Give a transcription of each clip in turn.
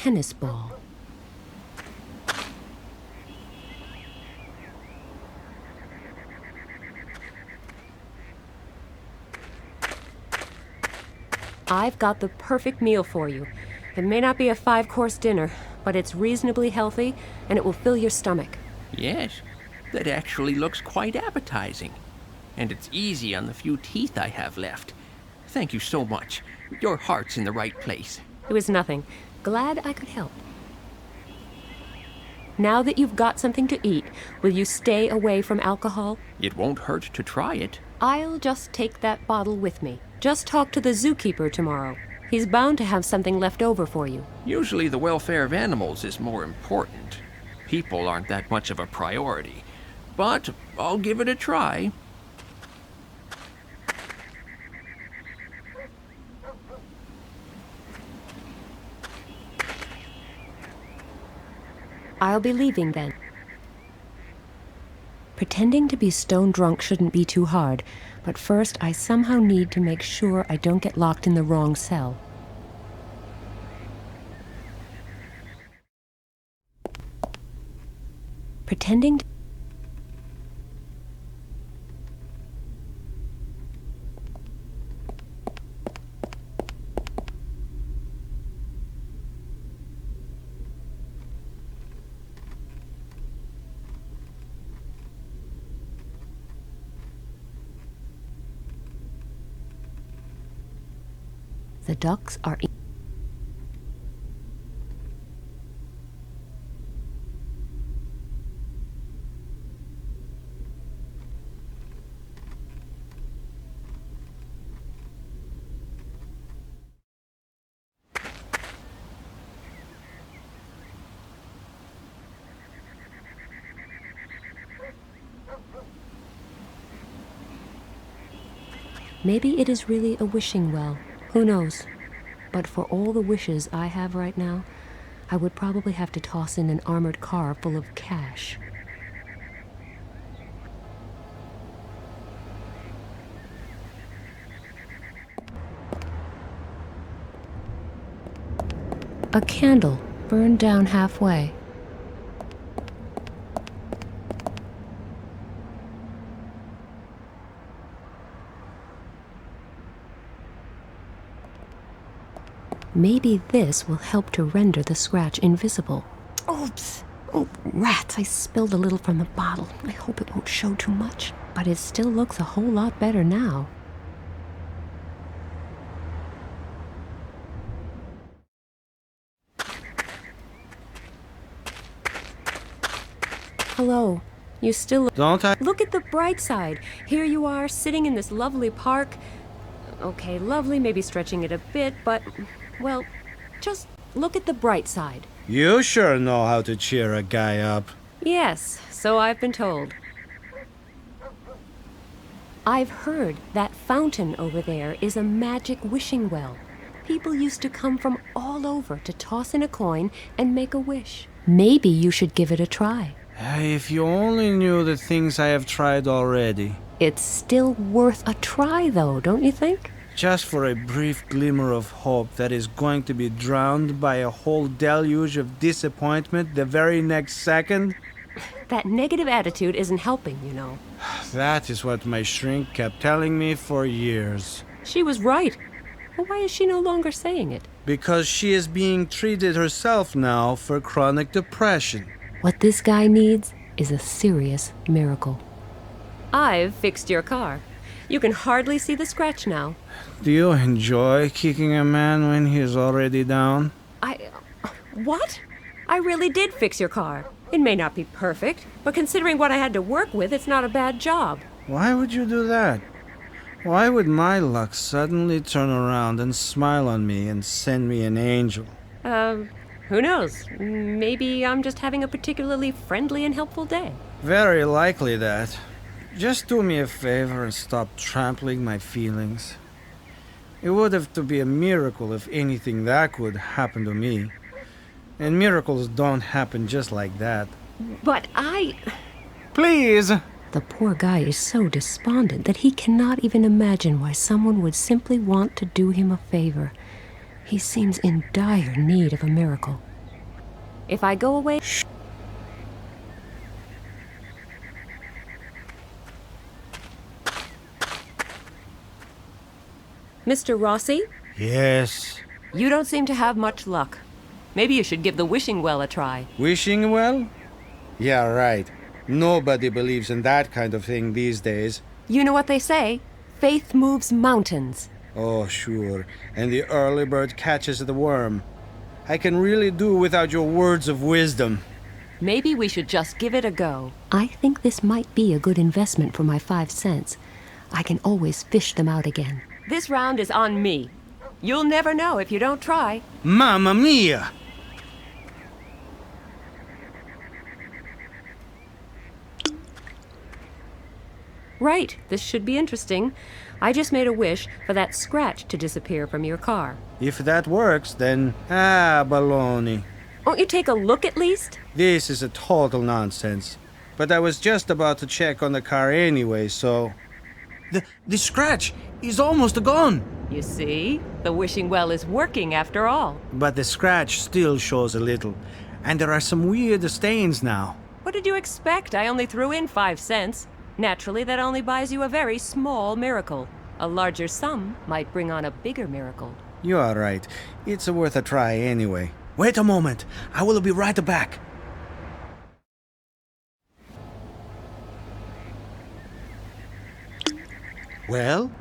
tennis ball. I've got the perfect meal for you. It may not be a 5-course dinner, but it's reasonably healthy, and it will fill your stomach. Yes, that actually looks quite appetizing. And it's easy on the few teeth I have left. Thank you so much. Your heart's in the right place. It was nothing. Glad I could help. Now that you've got something to eat, will you stay away from alcohol? It won't hurt to try it. I'll just take that bottle with me. Just talk to the zookeeper tomorrow. He's bound to have something left over for you. Usually the welfare of animals is more important. People aren't that much of a priority. But I'll give it a try. I'll be leaving then. Pretending to be stone drunk shouldn't be too hard, but first I somehow need to make sure I don't get locked in the wrong cell. Pretending to... The ducks are... Maybe it is really a wishing well. Who knows? But for all the wishes I have right now, I would probably have to toss in an armored car full of cash. A candle burned down halfway. Maybe this will help to render the scratch invisible. Oops! Oh, rats, I spilled a little from the bottle. I hope it won't show too much. But it still looks a whole lot better now. Hello. You still... Don't I? Look at the bright side. Here you are, sitting in this lovely park. Okay, lovely, maybe stretching it a bit, but... Well, just look at the bright side. You sure know how to cheer a guy up. Yes, so I've been told. I've heard that fountain over there is a magic wishing well. People used to come from all over to toss in a coin and make a wish. Maybe you should give it a try. If you only knew the things I have tried already. It's still worth a try, though, don't you think? Just for a brief glimmer of hope that is going to be drowned by a whole deluge of disappointment the very next second? That negative attitude isn't helping, you know. That is what my shrink kept telling me for years. She was right. But why is she no longer saying it? Because she is being treated herself now for chronic depression. What this guy needs is a serious miracle. I've fixed your car. You can hardly see the scratch now. Do you enjoy kicking a man when he is already down? What? I really did fix your car. It may not be perfect, but considering what I had to work with, it's not a bad job. Why would you do that? Why would my luck suddenly turn around and smile on me and send me an angel? Who knows? Maybe I'm just having a particularly friendly and helpful day. Very likely that. Just do me a favor and stop trampling my feelings. It would have to be a miracle if anything that could happen to me. And miracles don't happen just like that. But Please! The poor guy is so despondent that he cannot even imagine why someone would simply want to do him a favor. He seems in dire need of a miracle. If I go away... Mr. Rossi? Yes. You don't seem to have much luck. Maybe you should give the wishing well a try. Wishing well? Yeah, right. Nobody believes in that kind of thing these days. You know what they say? Faith moves mountains. Oh, sure. And the early bird catches the worm. I can really do without your words of wisdom. Maybe we should just give it a go. I think this might be a good investment for my 5 cents. I can always fish them out again. This round is on me. You'll never know if you don't try. Mamma mia! Right, this should be interesting. I just made a wish for that scratch to disappear from your car. If that works, then... baloney. Won't you take a look at least? This is a total nonsense. But I was just about to check on the car anyway, so... The scratch is almost gone. You see? The wishing well is working after all. But the scratch still shows a little. And there are some weird stains now. What did you expect? I only threw in 5 cents. Naturally, that only buys you a very small miracle. A larger sum might bring on a bigger miracle. You are right. It's worth a try anyway. Wait a moment. I will be right back. Well,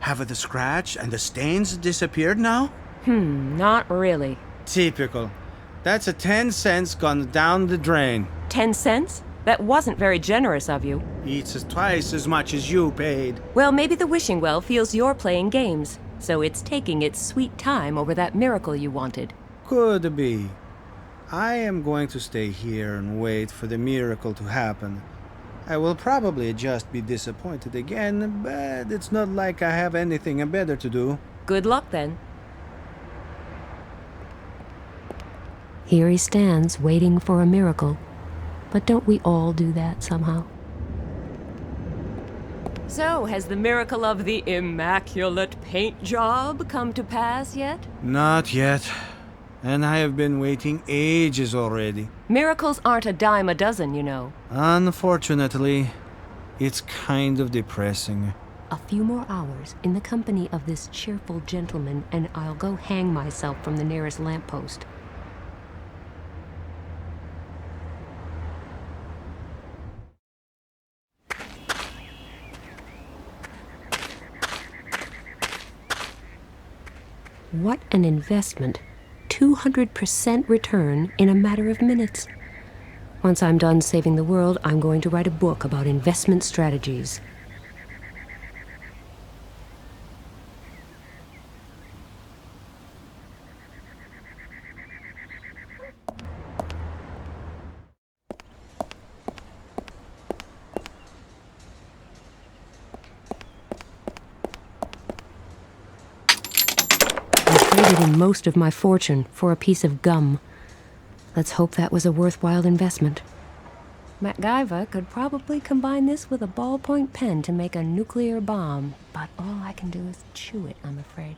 have the scratch and the stains disappeared now? Not really. Typical. That's a 10 cents gone down the drain. 10 cents? That wasn't very generous of you. It's twice as much as you paid. Well, maybe the wishing well feels you're playing games, so it's taking its sweet time over that miracle you wanted. Could be. I am going to stay here and wait for the miracle to happen. I will probably just be disappointed again, but it's not like I have anything better to do. Good luck, then. Here he stands, waiting for a miracle. But don't we all do that somehow? So, has the miracle of the immaculate paint job come to pass yet? Not yet. And I have been waiting ages already. Miracles aren't a dime a dozen, you know. Unfortunately, it's kind of depressing. A few more hours in the company of this cheerful gentleman, and I'll go hang myself from the nearest lamppost. What an investment. 200% return in a matter of minutes. Once I'm done saving the world, I'm going to write a book about investment strategies. I traded in most of my fortune for a piece of gum. Let's hope that was a worthwhile investment. MacGyver could probably combine this with a ballpoint pen to make a nuclear bomb, but all I can do is chew it, I'm afraid.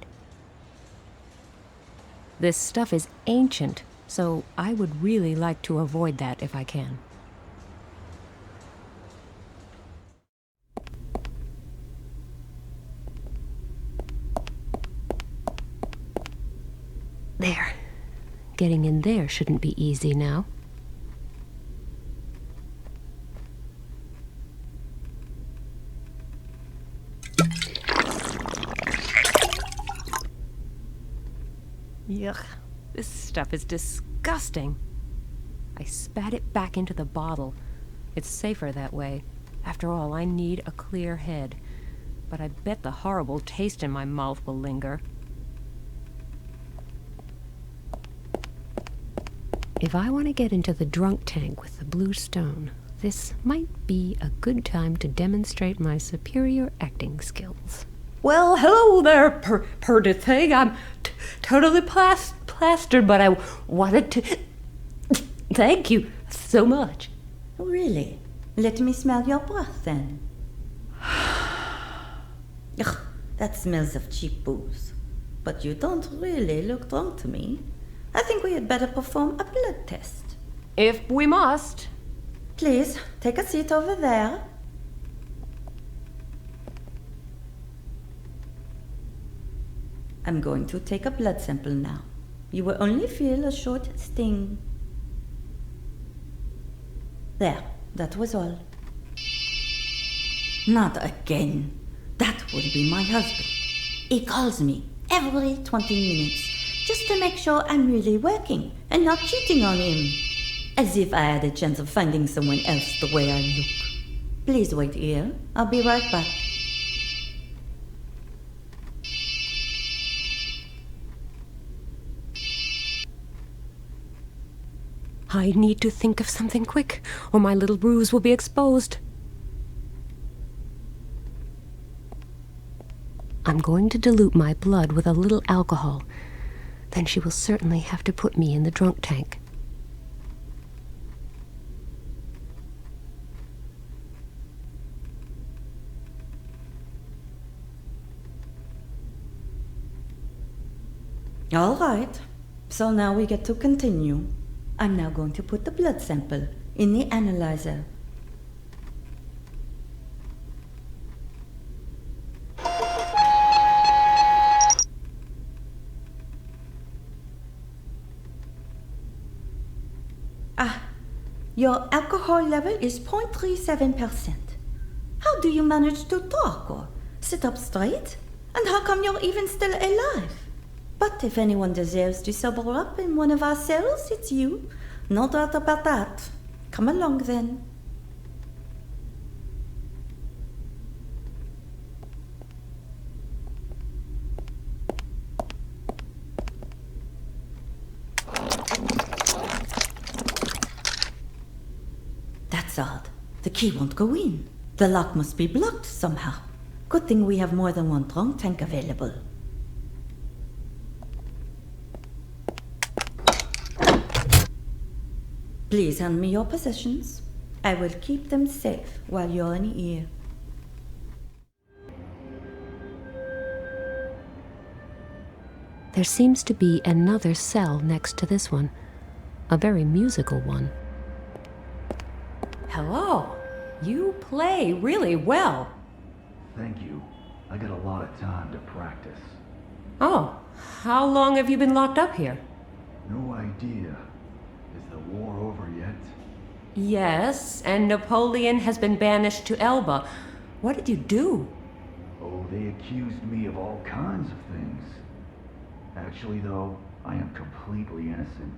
This stuff is ancient, so I would really like to avoid that if I can. There. Getting in there shouldn't be easy now. Yuck. This stuff is disgusting. I spat it back into the bottle. It's safer that way. After all, I need a clear head. But I bet the horrible taste in my mouth will linger. If I want to get into the drunk tank with the blue stone, this might be a good time to demonstrate my superior acting skills. Well, hello there, purty thing. I'm totally plastered, but I wanted to... Thank you so much. Oh, really? Let me smell your breath, then. Ugh, that smells of cheap booze. But you don't really look drunk to me. I think we had better perform a blood test. If we must. Please, take a seat over there. I'm going to take a blood sample now. You will only feel a short sting. There, that was all. Not again. That will be my husband. He calls me every 20 minutes just to make sure I'm really working and not cheating on him. As if I had a chance of finding someone else the way I look. Please wait here. I'll be right back. I need to think of something quick, or my little ruse will be exposed. I'm going to dilute my blood with a little alcohol. Then she will certainly have to put me in the drunk tank. All right. So now we get to continue. I'm now going to put the blood sample in the analyzer. Your alcohol level is 0.37%. How do you manage to talk or sit up straight? And how come you're even still alive? But if anyone deserves to sober up in one of our cells, it's you. No doubt about that. Come along then. That's odd. The key won't go in. The lock must be blocked somehow. Good thing we have more than one drunk tank available. Please hand me your possessions. I will keep them safe while you're in here. There seems to be another cell next to this one. A very musical one. Hello. You play really well. Thank you. I got a lot of time to practice. Oh, how long have you been locked up here? No idea. Is the war over yet? Yes, and Napoleon has been banished to Elba. What did you do? Oh, they accused me of all kinds of things. Actually, though, I am completely innocent.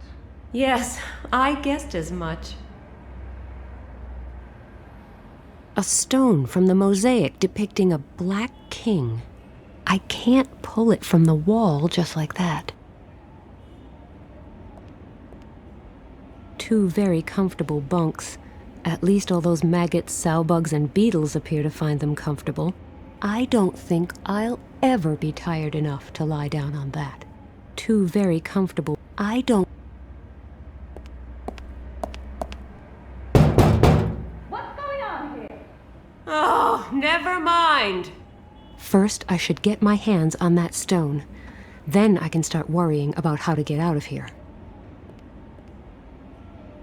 Yes, I guessed as much. A stone from the mosaic depicting a black king. I can't pull it from the wall just like that. Two very comfortable bunks. At least all those maggots, sowbugs, and beetles appear to find them comfortable. I don't think I'll ever be tired enough to lie down on that. Two very comfortable. I don't. What's going on here? Oh, never mind. First, I should get my hands on that stone. Then I can start worrying about how to get out of here.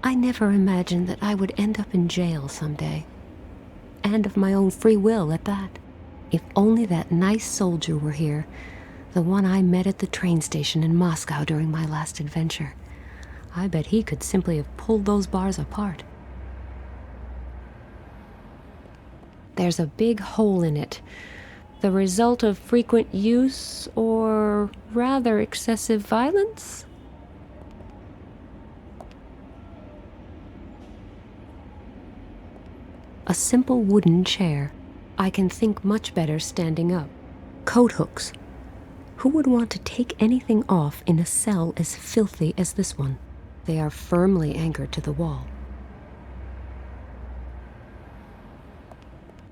I never imagined that I would end up in jail someday. And of my own free will at that. If only that nice soldier were here, the one I met at the train station in Moscow during my last adventure. I bet he could simply have pulled those bars apart. There's a big hole in it. The result of frequent use, or rather excessive violence? A simple wooden chair. I can think much better standing up. Coat hooks. Who would want to take anything off in a cell as filthy as this one? They are firmly anchored to the wall.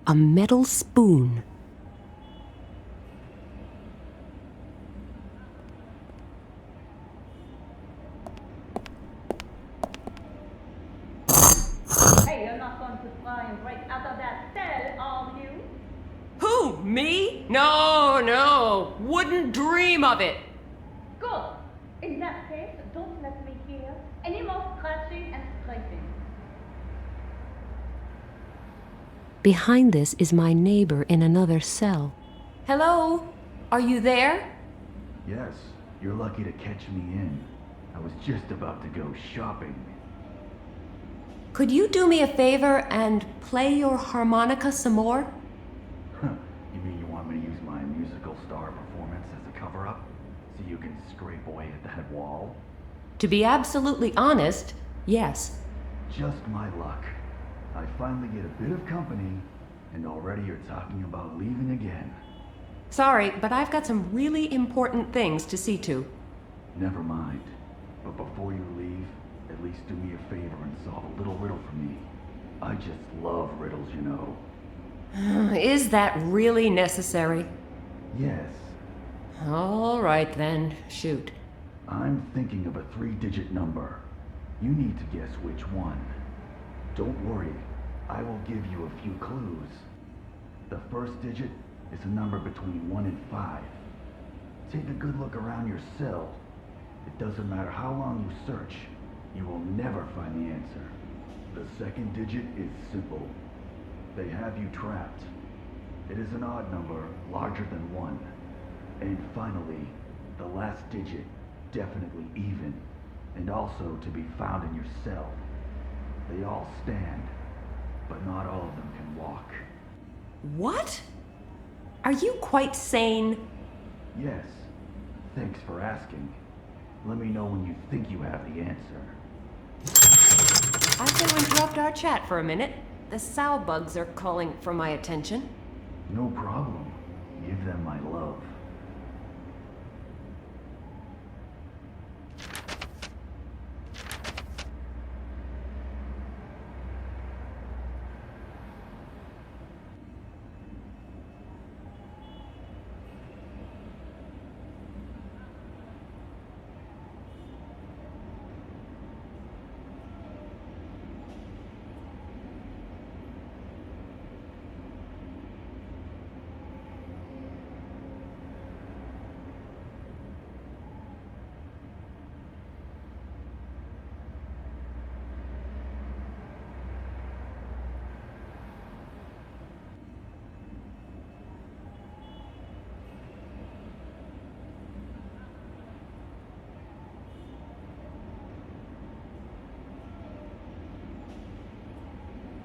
A metal spoon. Hey, you're not going to try and break out of that cell, are you? Who, me? No, wouldn't dream of it. Good. In that case, don't let me hear any more scratching and scraping. Behind this is my neighbor in another cell. Hello? Are you there? Yes, you're lucky to catch me in. I was just about to go shopping. Could you do me a favor and play your harmonica some more? You mean you want me to use my musical star performance as a cover-up? So you can scrape away at that wall? To be absolutely honest, yes. Just my luck. I finally get a bit of company, and already you're talking about leaving again. Sorry, but I've got some really important things to see to. Never mind. But before you leave, at least do me a favor and solve a little riddle for me. I just love riddles, you know. Is that really necessary? Yes. All right then, shoot. I'm thinking of a 3-digit number. You need to guess which one. Don't worry, I will give you a few clues. The first digit is a number between 1 and 5. Take a good look around your cell. It doesn't matter how long you search, you will never find the answer. The second digit is simple. They have you trapped. It is an odd number, larger than 1. And finally, the last digit, definitely even, and also to be found in your cell. They all stand, but not all of them can walk. What? Are you quite sane? Yes. Thanks for asking. Let me know when you think you have the answer. I say we interrupt our chat for a minute. The sow bugs are calling for my attention. No problem. Give them my love.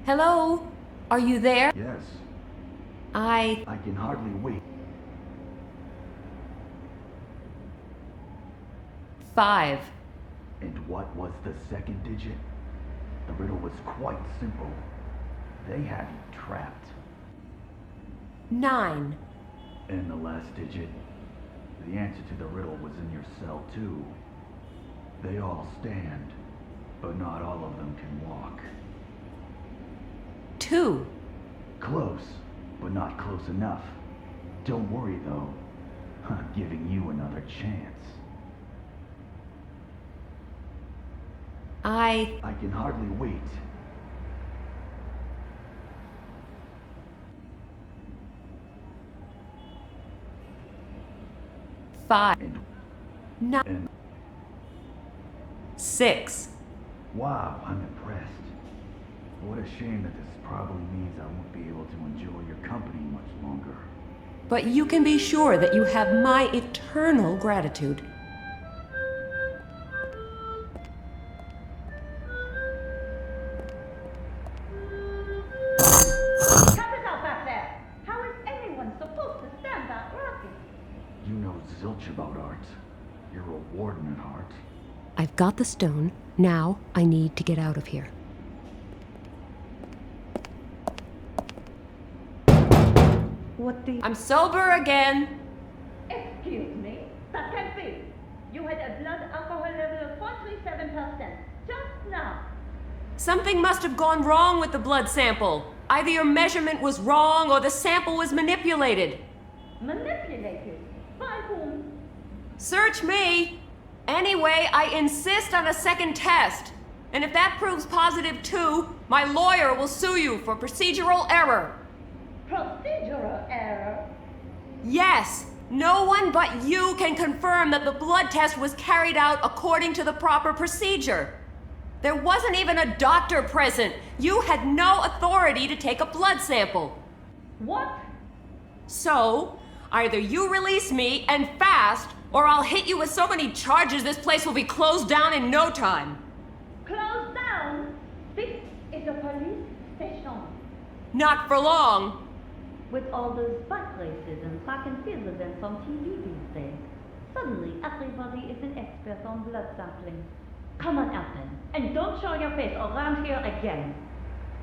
Hello? Are you there? Yes. I I can hardly wait. 5. And what was the second digit? The riddle was quite simple. They had you trapped. 9. And the last digit? The answer to the riddle was in your cell too. They all stand, but not all of them can walk. 2. Close, but not close enough. Don't worry though. I'm giving you another chance. I can hardly wait. Five. And 9. 6. wow, I'm impressed. What a shame that this probably means I won't be able to enjoy your company much longer. But you can be sure that you have my eternal gratitude. Cut it out back there! How is anyone supposed to stand that rocking? You know zilch about art. You're a warden at heart. I've got the stone. Now I need to get out of here. What the... I'm sober again. Excuse me? That can't be. You had a blood alcohol level of 0.37% just now. Something must have gone wrong with the blood sample. Either your measurement was wrong or the sample was manipulated. Manipulated? By whom? Search me. Anyway, I insist on a second test. And if that proves positive too, my lawyer will sue you for procedural error. Procedural error? Yes, No one but you can confirm that the blood test was carried out according to the proper procedure. There wasn't even a doctor present. You had no authority to take a blood sample. What? So, either you release me and fast, or I'll hit you with so many charges this place will be closed down in no time. Close down? This is a police station. Not for long. With all those bike races and track and field events on TV these days, suddenly everybody is an expert on blood sampling. Come on, Alton, and don't show your face around here again.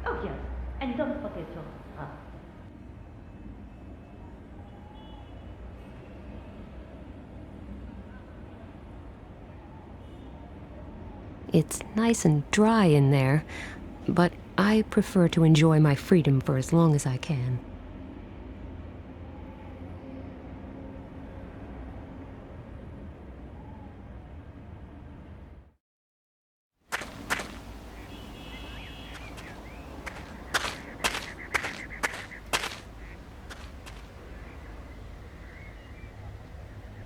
Oh yes, and don't forget your stuff. It's nice and dry in there, but I prefer to enjoy my freedom for as long as I can.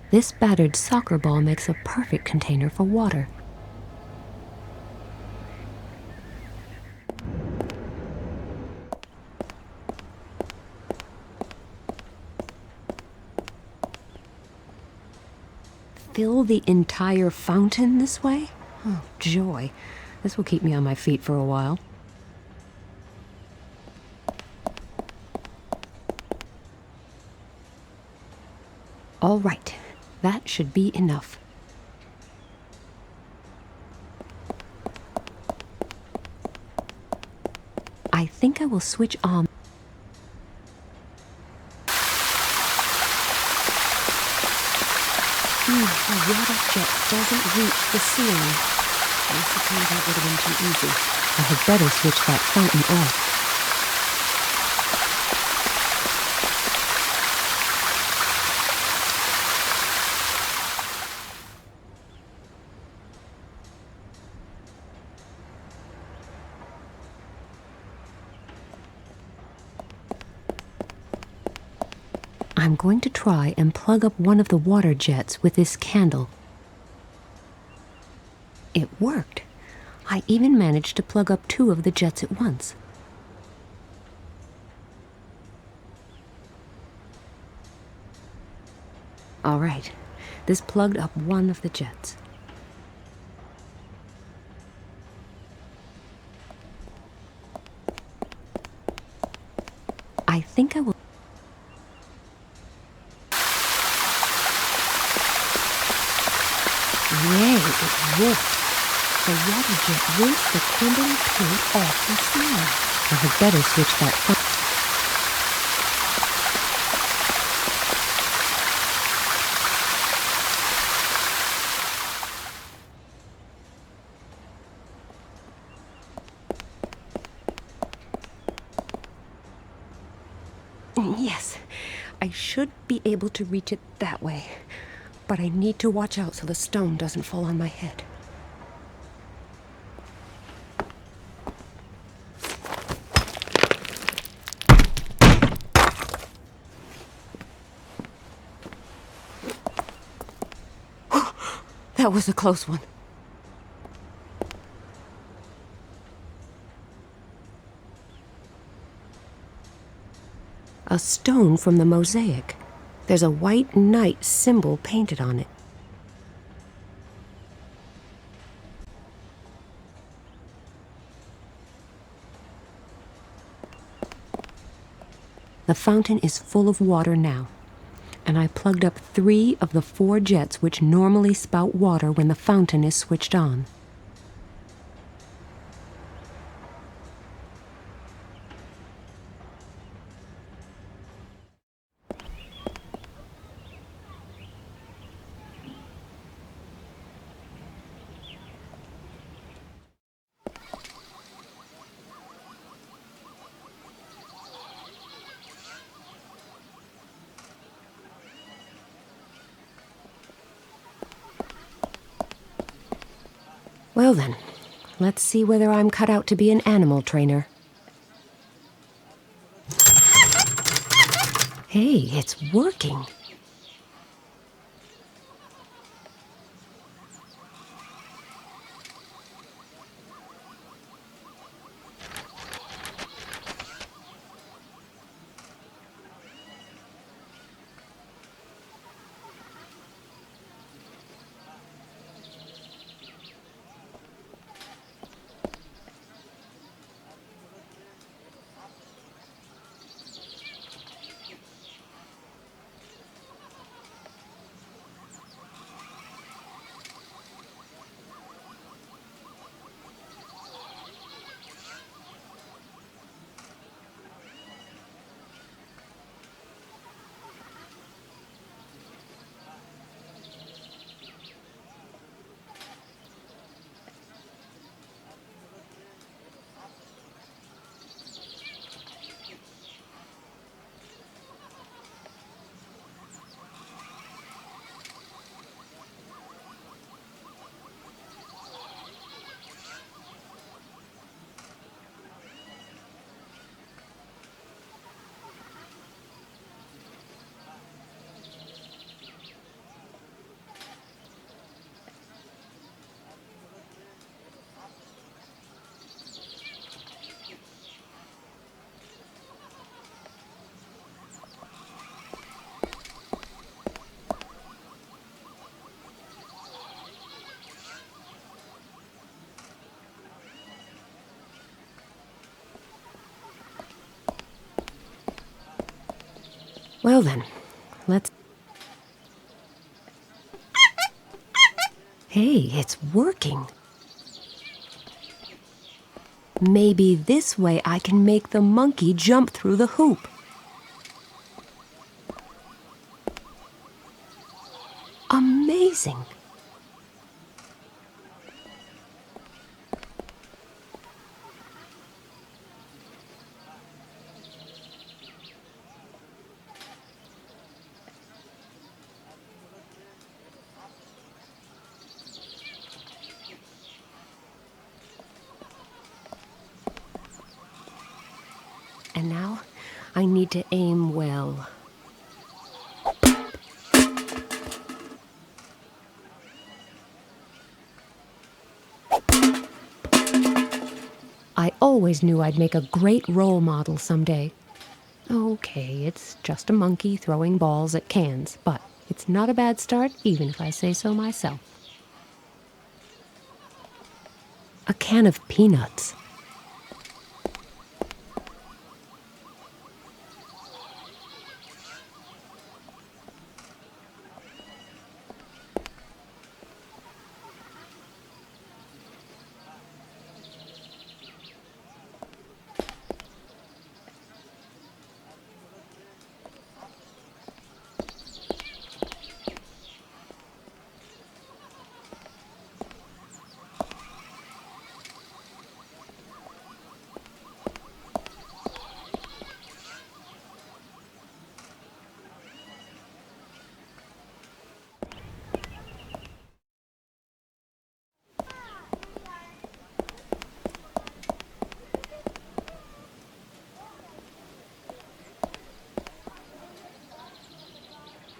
This battered soccer ball makes a perfect container for water. Fill the entire fountain this way? Oh, joy. This will keep me on my feet for a while. All right. That should be enough. I think I will switch on. The water jet doesn't reach the ceiling. I suppose that would have been too easy. I had better switch that fountain off. I'm going to try and plug up one of the water jets with this candle. It worked. I even managed to plug up 2 of the jets at once. All right, this plugged up one of the jets. I think I will. Yay, it worked. The water jet rinsed the crumbling paint off the ceiling. I had better switch that fountain. Yes, I should be able to reach it that way. But I need to watch out so the stone doesn't fall on my head. That was a close one. A stone from the mosaic. There's a white knight symbol painted on it. The fountain is full of water now, and I plugged up 3 of the 4 jets which normally spout water when the fountain is switched on. Well then, let's see whether I'm cut out to be an animal trainer. Hey, it's working. Well then, let's... Hey, it's working. Maybe this way I can make the monkey jump through the hoop. Amazing! And now, I need to aim well. I always knew I'd make a great role model someday. Okay, it's just a monkey throwing balls at cans, but it's not a bad start, even if I say so myself. A can of peanuts.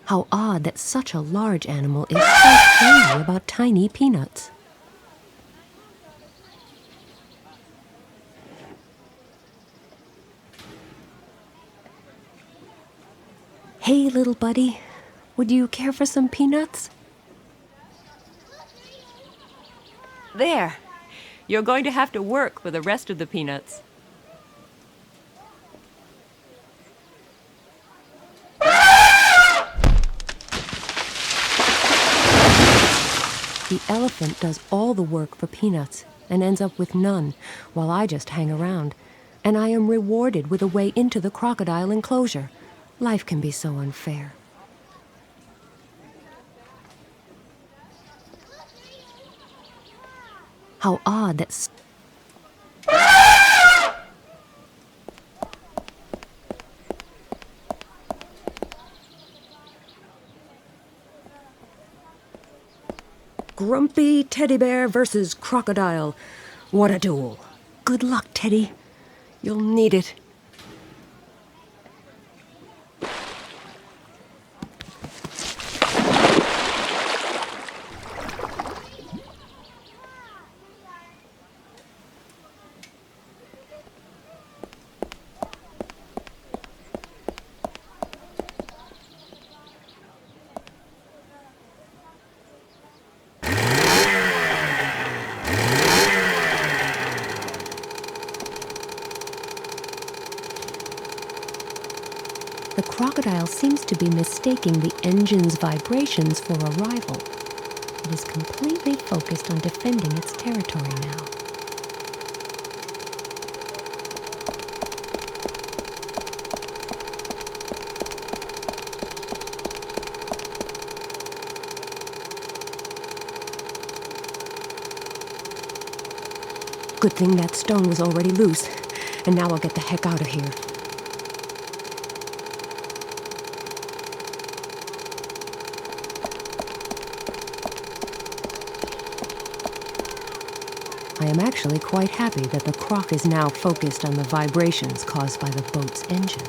How odd that such a large animal is so crazy about tiny peanuts. Hey, little buddy, would you care for some peanuts? There. You're going to have to work for the rest of the peanuts. The elephant does all the work for peanuts and ends up with none, while I just hang around. And I am rewarded with a way into the crocodile enclosure. Life can be so unfair. How odd that... Grumpy teddy bear versus crocodile. What a duel. Good luck, Teddy. You'll need it. The crocodile seems to be mistaking the engine's vibrations for a rival. It is completely focused on defending its territory now. Good thing that stone was already loose, and now I'll get the heck out of here. I am actually quite happy that the croc is now focused on the vibrations caused by the boat's engine.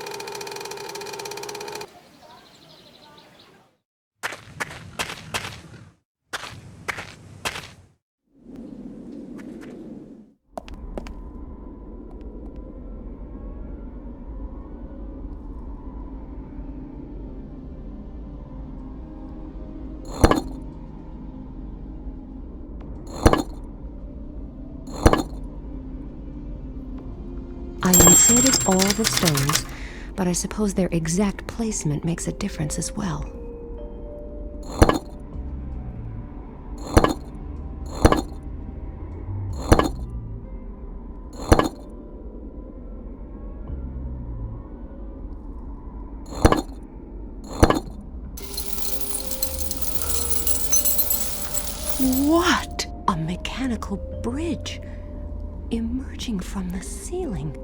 I inserted all the stones, but I suppose their exact placement makes a difference as well. What? A mechanical bridge emerging from the ceiling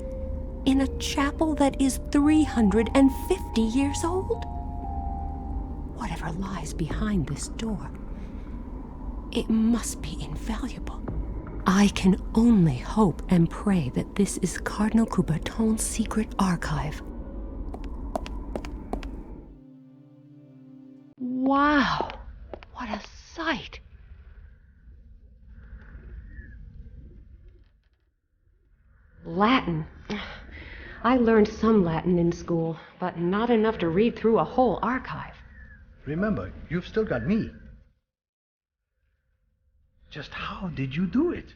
in a chapel that is 350 years old? Whatever lies behind this door, it must be invaluable. I can only hope and pray that this is Cardinal Coubertin's secret archive. Wow, what a sight! Latin. I learned some Latin in school, but not enough to read through a whole archive. Remember, you've still got me. Just how did you do it?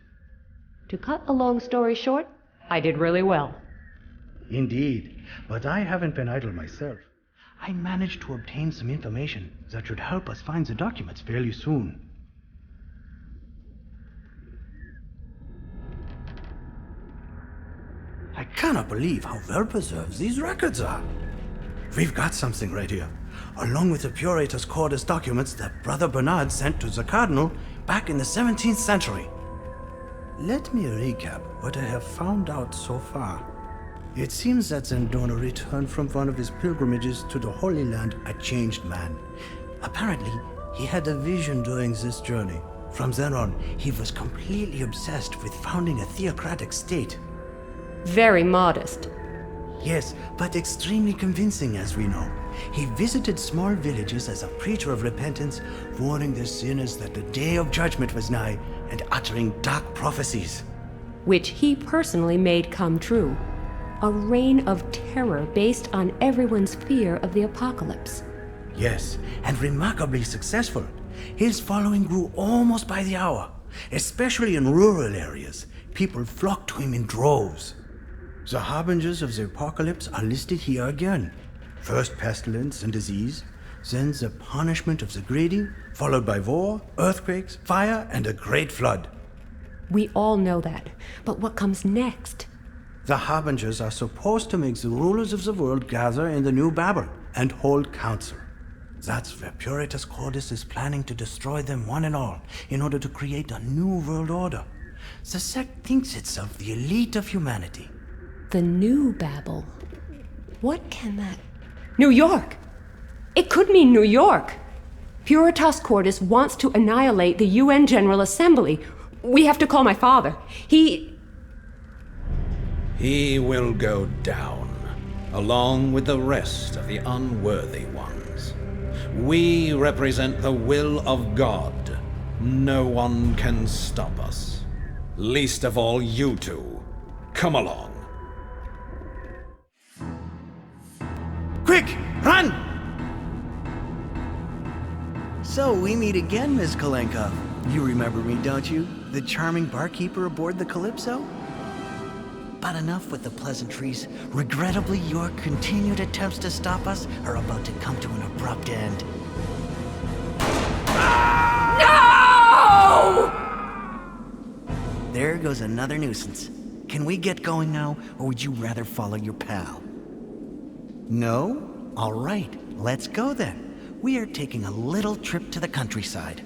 To cut a long story short, I did really well. Indeed, but I haven't been idle myself. I managed to obtain some information that should help us find the documents fairly soon. I cannot believe how well preserved these records are. We've got something right here, along with the Puritas Cordis documents that Brother Bernard sent to the Cardinal back in the 17th century. Let me recap what I have found out so far. It seems that Zendona returned from one of his pilgrimages to the Holy Land a changed man. Apparently, he had a vision during this journey. From then on, he was completely obsessed with founding a theocratic state. Very modest. Yes, but extremely convincing, as we know. He visited small villages as a preacher of repentance, warning the sinners that the day of judgment was nigh, and uttering dark prophecies. Which he personally made come true. A reign of terror based on everyone's fear of the apocalypse. Yes, and remarkably successful. His following grew almost by the hour. Especially in rural areas, people flocked to him in droves. The harbingers of the apocalypse are listed here again. First pestilence and disease, then the punishment of the greedy, followed by war, earthquakes, fire, and a great flood. We all know that, but what comes next? The harbingers are supposed to make the rulers of the world gather in the New Babel and hold council. That's where Puritas Cordis is planning to destroy them one and all in order to create a new world order. The sect thinks itself the elite of humanity. The New Babel. What can that... New York! It could mean New York! Puritas Cordis wants to annihilate the UN General Assembly. We have to call my father. He will go down, along with the rest of the unworthy ones. We represent the will of God. No one can stop us. Least of all you two. Come along. Quick, run! So we meet again, Miss Kalenkow. You remember me, don't you? The charming barkeeper aboard the Calypso? But enough with the pleasantries. Regrettably, your continued attempts to stop us are about to come to an abrupt end. No! There goes another nuisance. Can we get going now, or would you rather follow your pal? No? All right, let's go then. We are taking a little trip to the countryside.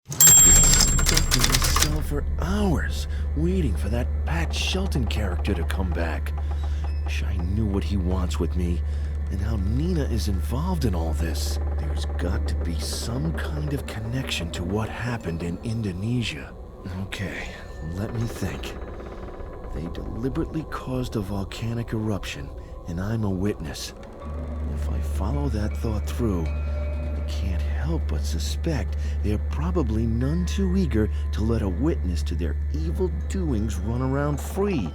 Stuck in this cell for hours, waiting for that Pat Shelton character to come back. Wish I knew what he wants with me, and how Nina is involved in all this. There's got to be some kind of connection to what happened in Indonesia. Okay, let me think. They deliberately caused a volcanic eruption, and I'm a witness. If I follow that thought through, I can't help but suspect they're probably none too eager to let a witness to their evil doings run around free.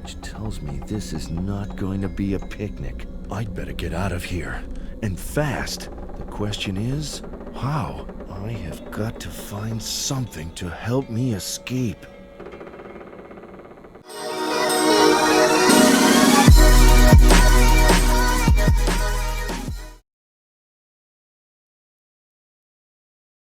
Which tells me this is not going to be a picnic. I'd better get out of here, and fast. The question is, how? I have got to find something to help me escape.